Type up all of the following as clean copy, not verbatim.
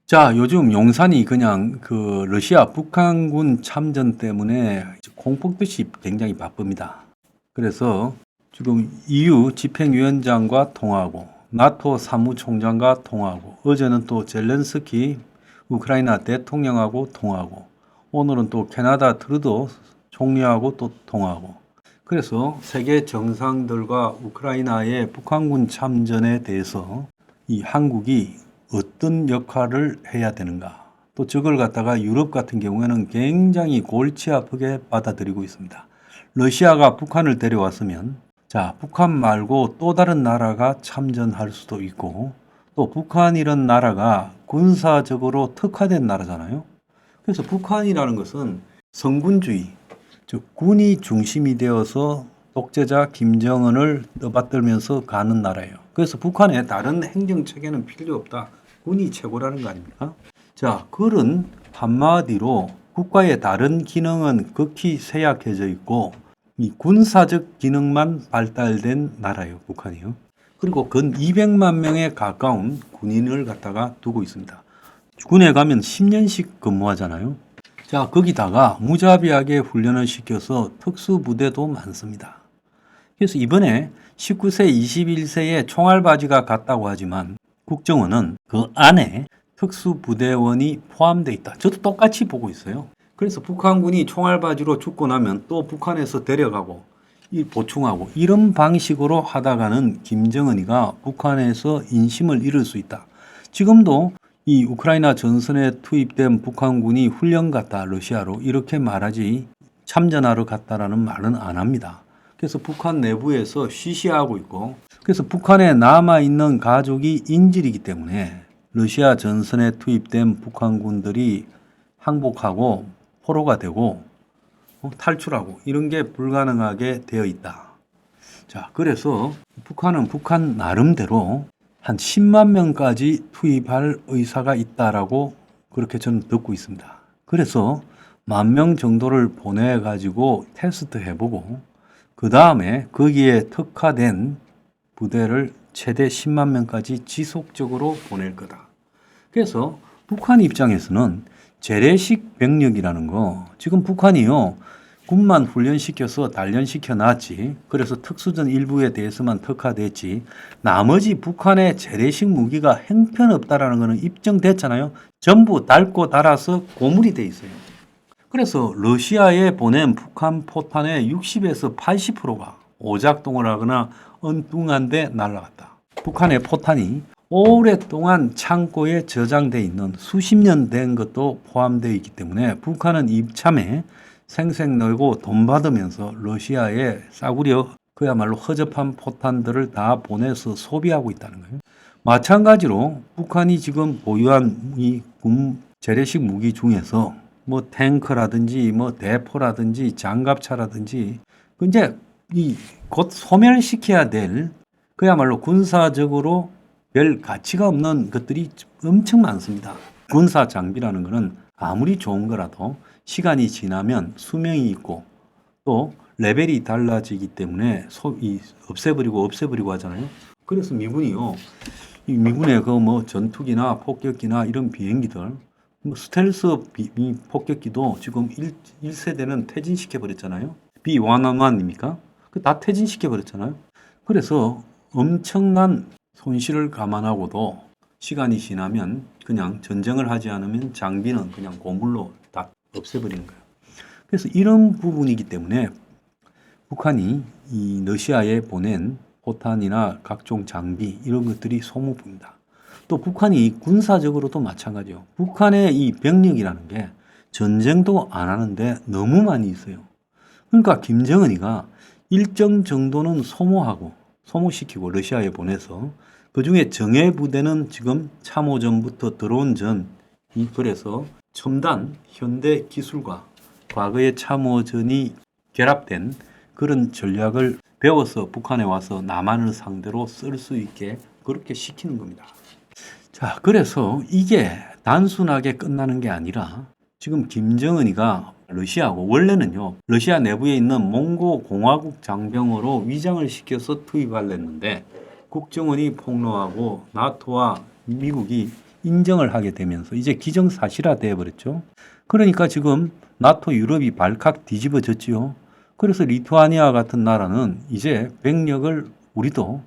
자, 요즘 용산이 그냥 그 러시아 북한군 참전 때문에 공폭듯이 굉장히 바쁩니다. 그래서 지금 EU 집행위원장과 통화하고 나토 사무총장과 통화하고 어제는 또 젤렌스키 우크라이나 대통령하고 통화하고 오늘은 또 캐나다 트루도 총리하고 또 통화하고 그래서 세계 정상들과 우크라이나의 북한군 참전에 대해서 이 한국이 어떤 역할을 해야 되는가. 또 저걸 갖다가 유럽 같은 경우에는 굉장히 골치 아프게 받아들이고 있습니다. 러시아가 북한을 데려왔으면 자, 북한 말고 또 다른 나라가 참전할 수도 있고 또 북한이란 나라가 군사적으로 특화된 나라잖아요. 그래서 북한이라는 것은 성군주의, 즉 군이 중심이 되어서 독재자 김정은을 떠받들면서 가는 나라예요. 그래서 북한에 다른 행정체계는 필요 없다. 군이 최고라는 거 아닙니까? 자, 그런 한마디로 국가의 다른 기능은 극히 쇠약해져 있고 이 군사적 기능만 발달된 나라예요, 북한이요. 그리고 근 200만 명에 가까운 군인을 갖다가 두고 있습니다. 군에 가면 10년씩 근무하잖아요. 자, 거기다가 무자비하게 훈련을 시켜서 특수부대도 많습니다. 그래서 이번에 19세, 21세의 총알바지가 같다고 하지만 국정원은 그 안에 특수부대원이 포함되어 있다. 저도 똑같이 보고 있어요. 그래서 북한군이 총알바지로 죽고 나면 또 북한에서 데려가고 보충하고 이런 방식으로 하다가는 김정은이가 북한에서 인심을 잃을 수 있다. 지금도 이 우크라이나 전선에 투입된 북한군이 훈련 갔다 러시아로 이렇게 말하지 참전하러 갔다라는 말은 안 합니다. 그래서 북한 내부에서 쉬쉬하고 있고 그래서 북한에 남아있는 가족이 인질이기 때문에 러시아 전선에 투입된 북한군들이 항복하고 포로가 되고 탈출하고 이런 게 불가능하게 되어 있다. 자, 그래서 북한은 북한 나름대로 한 10만 명까지 투입할 의사가 있다라고 그렇게 저는 듣고 있습니다. 그래서 10,000명 정도를 보내가지고 테스트 해보고 그 다음에 거기에 특화된 부대를 최대 10만 명까지 지속적으로 보낼 거다. 그래서 북한 입장에서는 재래식 병력이라는 거 지금 북한이요. 군만 훈련시켜서 단련시켜 놨지. 그래서 특수전 일부에 대해서만 특화됐지. 나머지 북한의 재래식 무기가 형편없다라는 거는 입증됐잖아요. 전부 닳고 닳아서 고물이 돼 있어요. 그래서 러시아에 보낸 북한 포탄의 60에서 80%가 오작동을 하거나 엉뚱한데 날아갔다. 북한의 포탄이 오랫동안 창고에 저장돼 있는 수십 년 된 것도 포함되어 있기 때문에 북한은 이참에 생색 내고 돈 받으면서 러시아에 싸구려 그야말로 허접한 포탄들을 다 보내서 소비하고 있다는 거예요. 마찬가지로 북한이 지금 보유한 이 재래식 무기 중에서 뭐 탱크라든지 뭐 대포라든지 장갑차라든지 이제 이 곧 소멸시켜야 될 그야말로 군사적으로 별 가치가 없는 것들이 엄청 많습니다. 군사 장비라는 것은 아무리 좋은 거라도 시간이 지나면 수명이 있고 또 레벨이 달라지기 때문에 없애버리고 하잖아요. 그래서 미군이요. 이 미군의 그 뭐 전투기나 폭격기나 이런 비행기들 스텔스 폭격기도 지금 1세대는 퇴진시켜 버렸잖아요. B111입니까? 그 다 퇴진시켜 버렸잖아요. 그래서 엄청난 손실을 감안하고도 시간이 지나면 그냥 전쟁을 하지 않으면 장비는 그냥 고물로 다 없애버리는 거예요. 그래서 이런 부분이기 때문에 북한이 이 러시아에 보낸 포탄이나 각종 장비 이런 것들이 소모품이다. 또 북한이 군사적으로도 마찬가지요. 북한의 이 병력이라는 게 전쟁도 안 하는데 너무 많이 있어요. 그러니까 김정은이가 일정 정도는 소모시키고 러시아에 보내서 그중에 정예 부대는 지금 참호전부터 들어온 그래서 첨단 현대 기술과 과거의 참호전이 결합된 그런 전략을 배워서 북한에 와서 남한을 상대로 쓸 수 있게 그렇게 시키는 겁니다. 자, 그래서 이게 단순하게 끝나는 게 아니라 지금 김정은이가 러시아고 원래는요 러시아 내부에 있는 몽고 공화국 장병으로 위장을 시켜서 투입하려 했는데 국정원이 폭로하고 나토와 미국이 인정을 하게 되면서 이제 기정사실화 되어버렸죠. 그러니까 지금 나토 유럽이 발칵 뒤집어졌지요. 그래서 리투아니아 같은 나라는 이제 병력을 우리도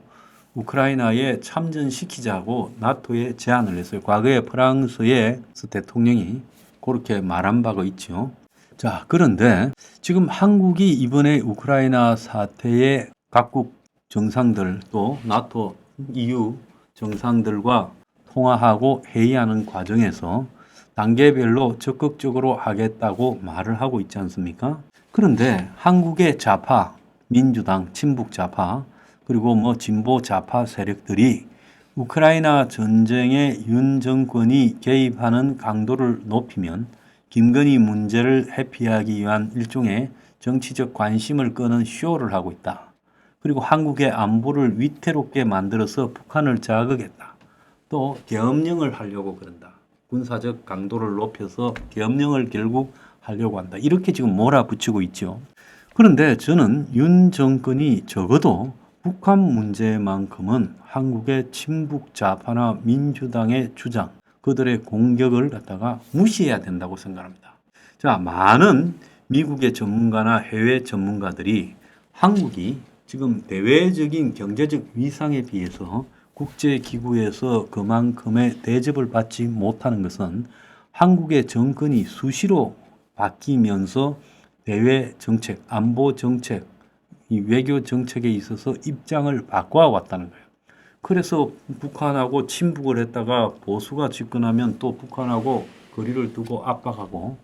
우크라이나에 참전시키자고 나토에 제안을 했어요. 과거에 프랑스의 대통령이 그렇게 말한 바가 있죠. 자, 그런데 지금 한국이 이번에 우크라이나 사태에 각국 정상들 또 나토 EU 정상들과 통화하고 회의하는 과정에서 단계별로 적극적으로 하겠다고 말을 하고 있지 않습니까? 그런데 한국의 좌파, 민주당, 친북 좌파, 그리고 뭐 진보 좌파 세력들이 우크라이나 전쟁에 윤 정권이 개입하는 강도를 높이면 김건희 문제를 회피하기 위한 일종의 정치적 관심을 끄는 쇼를 하고 있다. 그리고 한국의 안보를 위태롭게 만들어서 북한을 자극했다. 또 계엄령을 하려고 그런다. 군사적 강도를 높여서 계엄령을 결국 하려고 한다. 이렇게 지금 몰아붙이고 있죠. 그런데 저는 윤 정권이 적어도 북한 문제만큼은 한국의 친북 좌파나 민주당의 주장, 그들의 공격을 갖다가 무시해야 된다고 생각합니다. 자, 많은 미국의 전문가나 해외 전문가들이 한국이 지금 대외적인 경제적 위상에 비해서 국제기구에서 그만큼의 대접을 받지 못하는 것은 한국의 정권이 수시로 바뀌면서 대외 정책, 안보 정책, 이 외교 정책에 있어서 입장을 바꿔왔다는 거예요. 그래서 북한하고 친북을 했다가 보수가 집권하면 또 북한하고 거리를 두고 압박하고,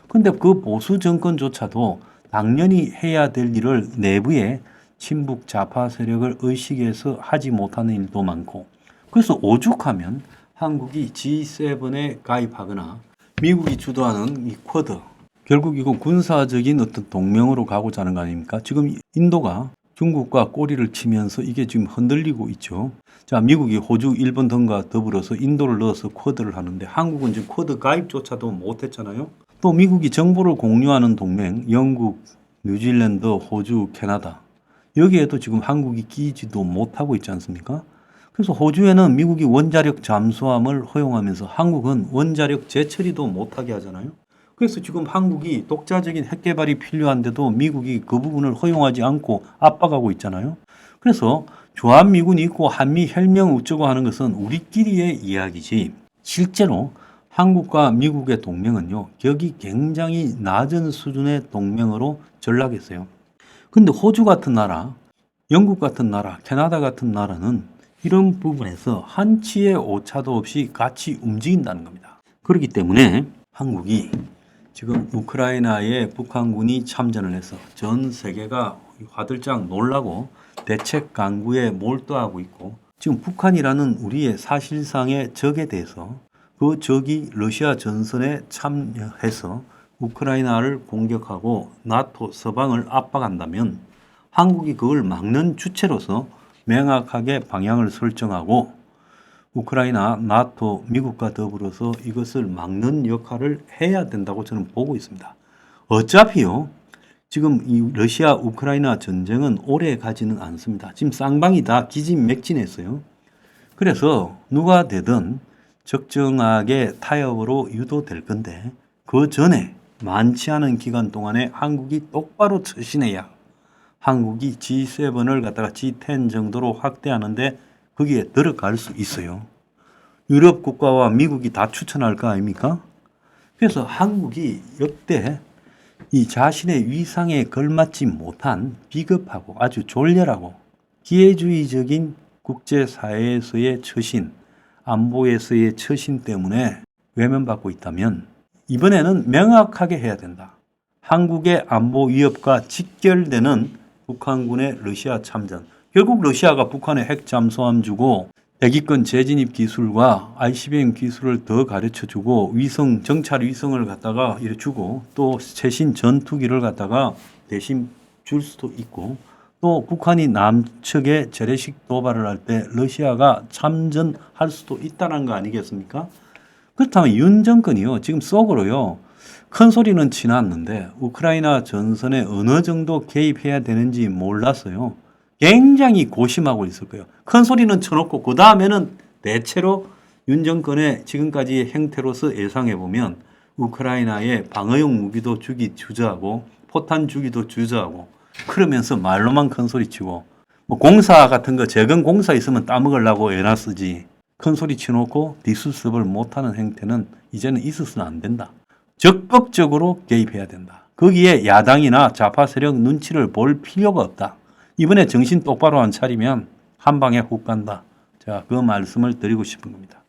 근데 그 보수 정권조차도 당연히 해야 될 일을 내부에 친북 좌파 세력을 의식해서 하지 못하는 일도 많고, 그래서 오죽하면 한국이 G7에 가입하거나 미국이 주도하는 이 쿼드, 결국 이거 군사적인 어떤 동맹으로 가고자 하는 거 아닙니까? 지금 인도가 중국과 꼬리를 치면서 이게 지금 흔들리고 있죠. 자, 미국이 호주, 일본 등과 더불어서 인도를 넣어서 쿼드를 하는데 한국은 지금 쿼드 가입조차도 못했잖아요. 또 미국이 정보를 공유하는 동맹, 영국, 뉴질랜드, 호주, 캐나다, 여기에도 지금 한국이 끼지도 못하고 있지 않습니까? 그래서 호주에는 미국이 원자력 잠수함을 허용하면서 한국은 원자력 재처리도 못하게 하잖아요. 그래서 지금 한국이 독자적인 핵 개발이 필요한데도 미국이 그 부분을 허용하지 않고 압박하고 있잖아요. 그래서 주한미군이 있고 한미 혈명 어쩌고 하는 것은 우리끼리의 이야기지, 실제로 한국과 미국의 동맹은요, 격이 굉장히 낮은 수준의 동맹으로 전락했어요. 근데 호주 같은 나라, 영국 같은 나라, 캐나다 같은 나라는 이런 부분에서 한치의 오차도 없이 같이 움직인다는 겁니다. 그렇기 때문에 한국이 지금 우크라이나에 북한군이 참전을 해서 전 세계가 화들짝 놀라고 대책 강구에 몰두하고 있고, 지금 북한이라는 우리의 사실상의 적에 대해서 그 적이 러시아 전선에 참여해서 우크라이나를 공격하고 나토 서방을 압박한다면 한국이 그걸 막는 주체로서 명확하게 방향을 설정하고 우크라이나, 나토, 미국과 더불어서 이것을 막는 역할을 해야 된다고 저는 보고 있습니다. 어차피요, 지금 이 러시아 우크라이나 전쟁은 오래 가지는 않습니다. 지금 쌍방이 다 기진맥진했어요. 그래서 누가 되든 적정하게 타협으로 유도될 건데, 그 전에 많지 않은 기간 동안에 한국이 똑바로 처신해야 한국이 G7을 갖다가 G10 정도로 확대하는데 거기에 들어갈 수 있어요. 유럽 국가와 미국이 다 추천할 거 아닙니까? 그래서 한국이 역대 이 자신의 위상에 걸맞지 못한 비겁하고 아주 졸렬하고 기회주의적인 국제사회에서의 처신, 안보에서의 처신 때문에 외면받고 있다면 이번에는 명확하게 해야 된다. 한국의 안보 위협과 직결되는 북한군의 러시아 참전. 결국 러시아가 북한에 핵 잠수함 주고 대기권 재진입 기술과 ICBM 기술을 더 가르쳐 주고 위성, 정찰 위성을 갖다가 이렇게 주고 또 최신 전투기를 갖다가 대신 줄 수도 있고, 또 북한이 남측에 재래식 도발을 할 때 러시아가 참전할 수도 있다는 거 아니겠습니까? 그렇다면 윤 정권이요, 지금 속으로요, 큰 소리는 치놨는데 우크라이나 전선에 어느 정도 개입해야 되는지 몰랐어요. 굉장히 고심하고 있을 거예요. 큰 소리는 쳐놓고 그 다음에는 대체로 윤 정권의 지금까지 행태로서 예상해보면 우크라이나에 방어용 무기도 주저하고 포탄 주기도 주저하고 그러면서 말로만 큰 소리 치고 뭐 공사 같은 거 재건 공사 있으면 따먹으려고 애나 쓰지 큰 소리 치놓고 뒷수습을 못하는 행태는 이제는 있어서는 안 된다. 적극적으로 개입해야 된다. 거기에 야당이나 좌파 세력 눈치를 볼 필요가 없다. 이번에 정신 똑바로 안 차리면 한 방에 훅 간다. 자, 그 말씀을 드리고 싶은 겁니다.